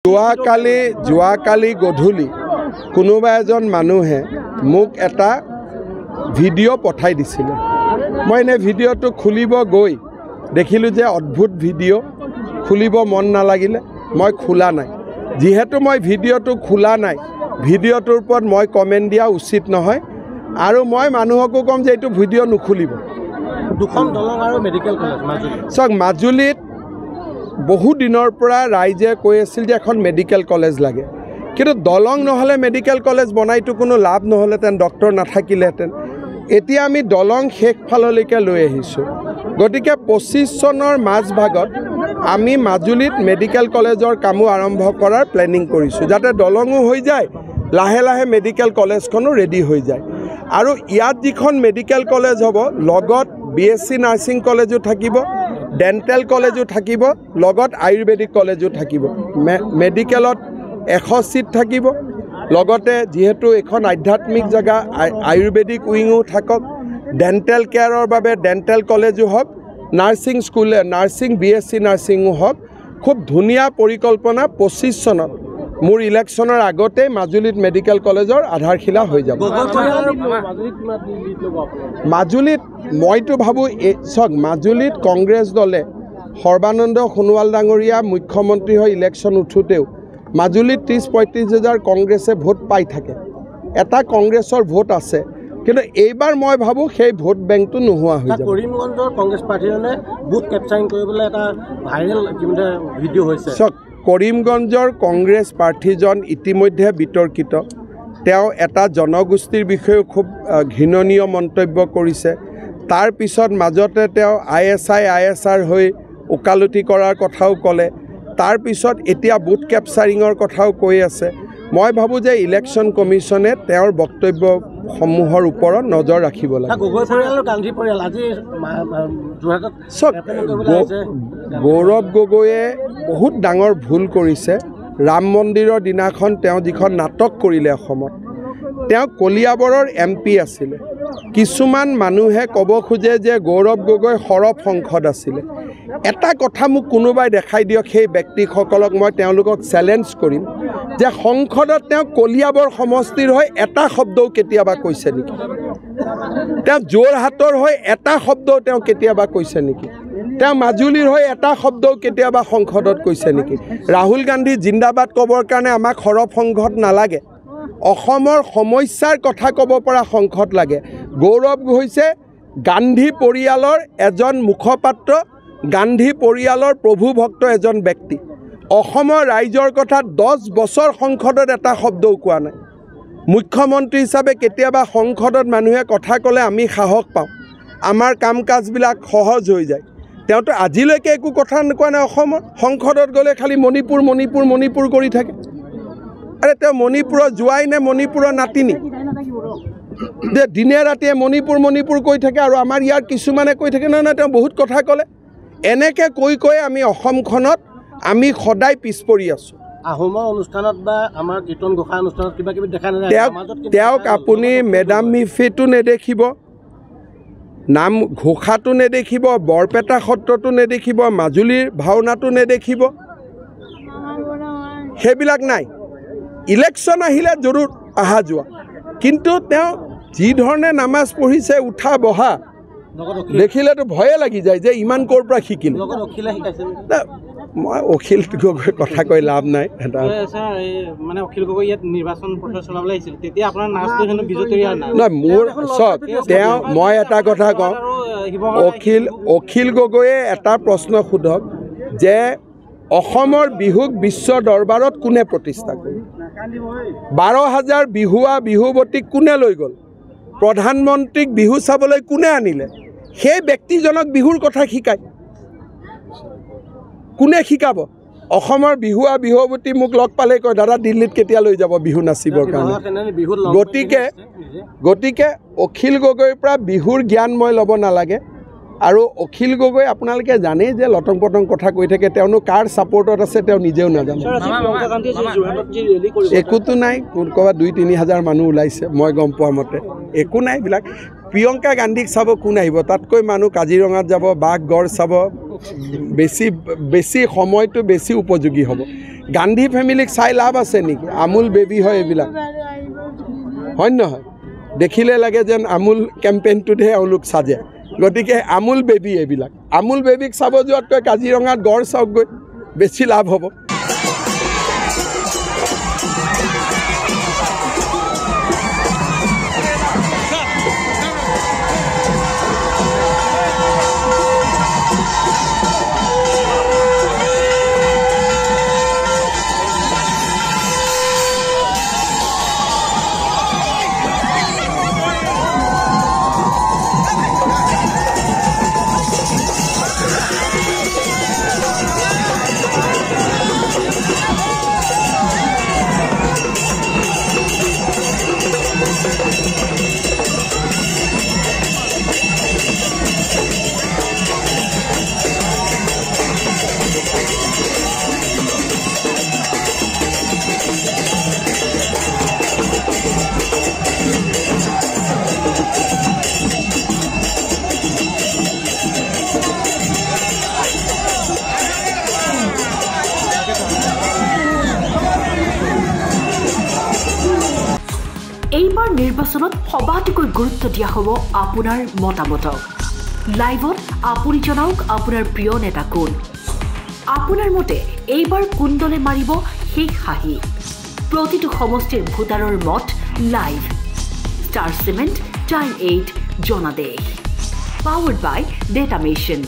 যোৱাকালি গধূলি কোনোবা এজন মানুহে মোক এটা ভিডিঅ' পঠাই দিছিলে। মই এনে ভিডিঅ'টো খুলিব গৈ দেখিলোঁ যে অদ্ভুত ভিডিঅ', খুলিব মন নালাগিলে, মই খোলা নাই। যিহেতু মই ভিডিঅ'টো খোলা নাই, ভিডিঅ'টোৰ ওপৰত মই কমেণ্ট দিয়া উচিত নহয় আৰু মই মানুহকো ক'ম যে এইটো ভিডিঅ' নুখুলিব। দুখন দলং আৰু মেডিকেল কলেজ মাজুলী। চাওক, মাজুলীত বহু দিনৰ পৰা ৰাইজে কৈ আছিল যে এখন মেডিকেল কলেজ লাগে, কিন্তু দলং নহ'লে মেডিকেল কলেজ বনাইতো কোনো লাভ নহ'লেহেঁতেন, ডক্টৰ নাথাকিলেহেঁতেন। এতিয়া আমি দলং শেষ ফাললৈকে লৈ আহিছোঁ। গতিকে 25 চনৰ মাজভাগত আমি মাজুলীত মেডিকেল কলেজৰ কামো আৰম্ভ কৰাৰ প্লেনিং কৰিছোঁ, যাতে দলঙো হৈ যায়, লাহে লাহে মেডিকেল কলেজখনো ৰেডি হৈ যায়। আৰু ইয়াত যিখন মেডিকেল কলেজ হ'ব, লগত BSc নাৰ্ছিং কলেজো থাকিব, ডেণ্টেল কলেজো থাকিব, লগত আয়ুৰ্বেদিক কলেজো থাকিব। মেডিকেলত 100 চিট থাকিব, লগতে যিহেতু এখন আধ্যাত্মিক জেগা, আয়ুৰ্বেদিক উইঙো থাকক, ডেণ্টেল কেয়াৰৰ বাবে ডেণ্টেল কলেজো হওক, নাৰ্ছিং BSc নাৰ্ছিঙো হওক। খুব ধুনীয়া পৰিকল্পনা। 25 চনত মোৰ ইলেকশ্যনৰ আগতে মাজুলীত মেডিকেল কলেজৰ আধাৰশিলা হৈ যাব। মাজুলীত মইতো ভাবোঁ, চাওক, মাজুলীত কংগ্ৰেছ দলে সৰ্বানন্দ সোণোৱাল ডাঙৰীয়া মুখ্যমন্ত্ৰী হৈ ইলেকশ্যন উঠোঁতেও মাজুলীত 30-35 হাজাৰ কংগ্ৰেছে ভোট পাই থাকে। এটা কংগ্ৰেছৰ ভোট আছে, কিন্তু এইবাৰ মই ভাবোঁ সেই ভোট বেংকটো নোহোৱা হৈ যাব। কৰিমগঞ্জৰ কংগ্ৰেছ পাৰ্টীজনে বুথ কেপচাৰিং কৰিবলৈ এটা ভাইৰেল ভিডিঅ' হৈছে। চাওক, কৰিমগঞ্জৰ কংগ্ৰেছ প্ৰাৰ্থীজন ইতিমধ্যে বিতৰ্কিত। তেওঁ এটা জনগোষ্ঠীৰ বিষয়েও খুব ঘৃণনীয় মন্তব্য কৰিছে। তাৰ পিছত মাজতে তেওঁ ISR হৈ ওকালতি কৰাৰ কথাও ক'লে। তাৰপিছত এতিয়া বুথ কেপচাৰিঙৰ কথাও কৈ আছে। মই ভাবোঁ যে ইলেকশ্যন কমিশ্যনে তেওঁৰ বক্তব্যসমূহৰ ওপৰত নজৰ ৰাখিব লাগে। গৌৰৱ গগৈয়ে বহুত ডাঙৰ ভুল কৰিছে। ৰাম মন্দিৰৰ দিনাখন তেওঁ যিখন নাটক কৰিলে অসমত, তেওঁ কলিয়াবৰৰ MP আছিলে। কিছুমান মানুহে ক'ব খোজে যে গৌৰৱ গগৈ সৰব সংসদ আছিলে। এটা কথা মোক কোনোবাই দেখাই দিয়ক, সেই ব্যক্তিসকলক মই তেওঁলোকক চেলেঞ্জ কৰিম যে সংসদত তেওঁ কলিয়াবৰ সমষ্টিৰ হৈ এটা শব্দও কেতিয়াবা কৈছে নেকি? তেওঁ যোৰহাটৰ হৈ এটা শব্দও তেওঁ কেতিয়াবা কৈছে নেকি? তেওঁ মাজুলীৰ হৈ এটা শব্দও কেতিয়াবা সংসদত কৈছে নেকি? ৰাহুল গান্ধী জিন্দাবাদ ক'বৰ কাৰণে আমাক সৰব সংসদ নালাগে, অসমৰ সমস্যাৰ কথা ক'ব পৰা সংসদ লাগে। গৌৰৱ হৈছে গান্ধী পৰিয়ালৰ এজন মুখপাত্ৰ, গান্ধী পৰিয়ালৰ প্ৰভুভক্ত এজন ব্যক্তি। অসমৰ ৰাইজৰ কথা 10 বছৰ সংসদত এটা শব্দও কোৱা নাই। মুখ্যমন্ত্ৰী হিচাপে কেতিয়াবা সংসদত মানুহে কথা ক'লে আমি সাহস পাওঁ, আমাৰ কাম কাজবিলাক সহজ হৈ যায়। তেওঁতো আজিলৈকে একো কথা কোৱা নাই অসমৰ। সংসদত গ'লে খালি মণিপুৰ কৰি থাকে। আৰে তেওঁ মণিপুৰত যোৱাই নে মণিপুৰৰ নাতিনি যে দিনে ৰাতিয়ে মণিপুৰ কৈ থাকে, আৰু আমাৰ ইয়াৰ কিছুমানে কৈ থাকে নহয় তেওঁ বহুত কথা ক'লে। এনেকৈ কৈ আমি অসমখনত আমি সদায় পিছ পৰি আছোঁ। আহোমৰ অনুষ্ঠানত বা আমাৰ কীৰ্তন ঘোষা অনুষ্ঠানত কিবা কিবি দেখা নাযায়। তেওঁক আপুনি মেডাম মিফিটো নেদেখিব, নাম ঘোষাটো নেদেখিব, বৰপেটা সত্ৰটো নেদেখিব, মাজুলীৰ ভাওনাটো নেদেখিব, সেইবিলাক নাই। ইলেকশ্যন আহিলে জৰুৰ অহা যোৱা, কিন্তু তেওঁ যি ধৰণে নামাজ পঢ়িছে, উঠা বহা দেখিলেতো ভয়ে লাগি যায় যে ইমান ক'ৰ পৰা শিকিল। মই অখিল গগৈৰ কথা কৈ লাভ নাই। মানে অখিল গগৈ ইয়াত নিৰ্বাচন প্ৰচাৰ চলাবলৈ আহিছিল, তেতিয়া আপোনাৰ নাচটো হেনো বিজেপিৰ নাই। মোৰ চাওক, মই এটা কথা কওঁ, অখিল গগৈয়ে এটা প্ৰশ্ন সোধক যে অসমৰ বিহুক বিশ্ব দৰবাৰত কোনে প্ৰতিষ্ঠা কৰিলে? 12,000 বিহুৱতীক কোনে লৈ গ'ল? প্ৰধানমন্ত্ৰীক বিহু চাবলৈ কোনে আনিলে? সেই ব্যক্তিজনক বিহুৰ কথা শিকায় কোনে শিকাব? অসমৰ বিহুৱতী মোক লগ পালে কয়, দাদা দিল্লীত কেতিয়া লৈ যাব বিহু নাচিবৰ কাৰণে? গতিকে অখিল গগৈৰ পৰা বিহুৰ জ্ঞান মই ল'ব নালাগে। আৰু অখিল গগৈ আপোনালোকে জানেই যে লটং পটং কথা কৈ থাকে, তেওঁনো কাৰ ছাপৰ্টত আছে তেওঁ নিজেও নাজানে। একোতো নাই, ক'ৰবাত 2-3 হাজাৰ মানুহ ওলাইছে মই গম পোৱা মতে, একো নাই এইবিলাক। প্ৰিয়ংকা গান্ধীক চাব কোন আহিব তাতকৈ মানুহ কাজিৰঙাত যাব বাঘ গড় চাব বেছি সময়টো বেছি উপযোগী হ'ব গান্ধী ফেমিলিক চাই লাভ আছে নেকি আমুল বেবী হয় এইবিলাক হয় নহয় দেখিলে লাগে যেন আমুল কেম্পেইনটোতহে এওঁলোক সাজে গতিকে আমুল বেবী এইবিলাক আমুল বেবীক চাব যোৱাতকৈ কাজিৰঙাত গড় চাওকগৈ বেছি লাভ হ'ব এইবাৰ নিৰ্বাচনত সবাতোকৈ গুৰুত্ব দিয়া হ'ব আপোনাৰ মতামতক লাইভত আপুনি জনাওক আপোনাৰ প্ৰিয় নেতা কোন আপোনাৰ মতে এইবাৰ কোন দলে মাৰিব শেষ হাঁহি প্ৰতিটো সমষ্টিৰ ভোটাৰৰ মত লাইভ ষ্টাৰ চিমেণ্ট টাইম 8 জনাদেশ পাৱাৰ্ড বাই ডেটা মেচিন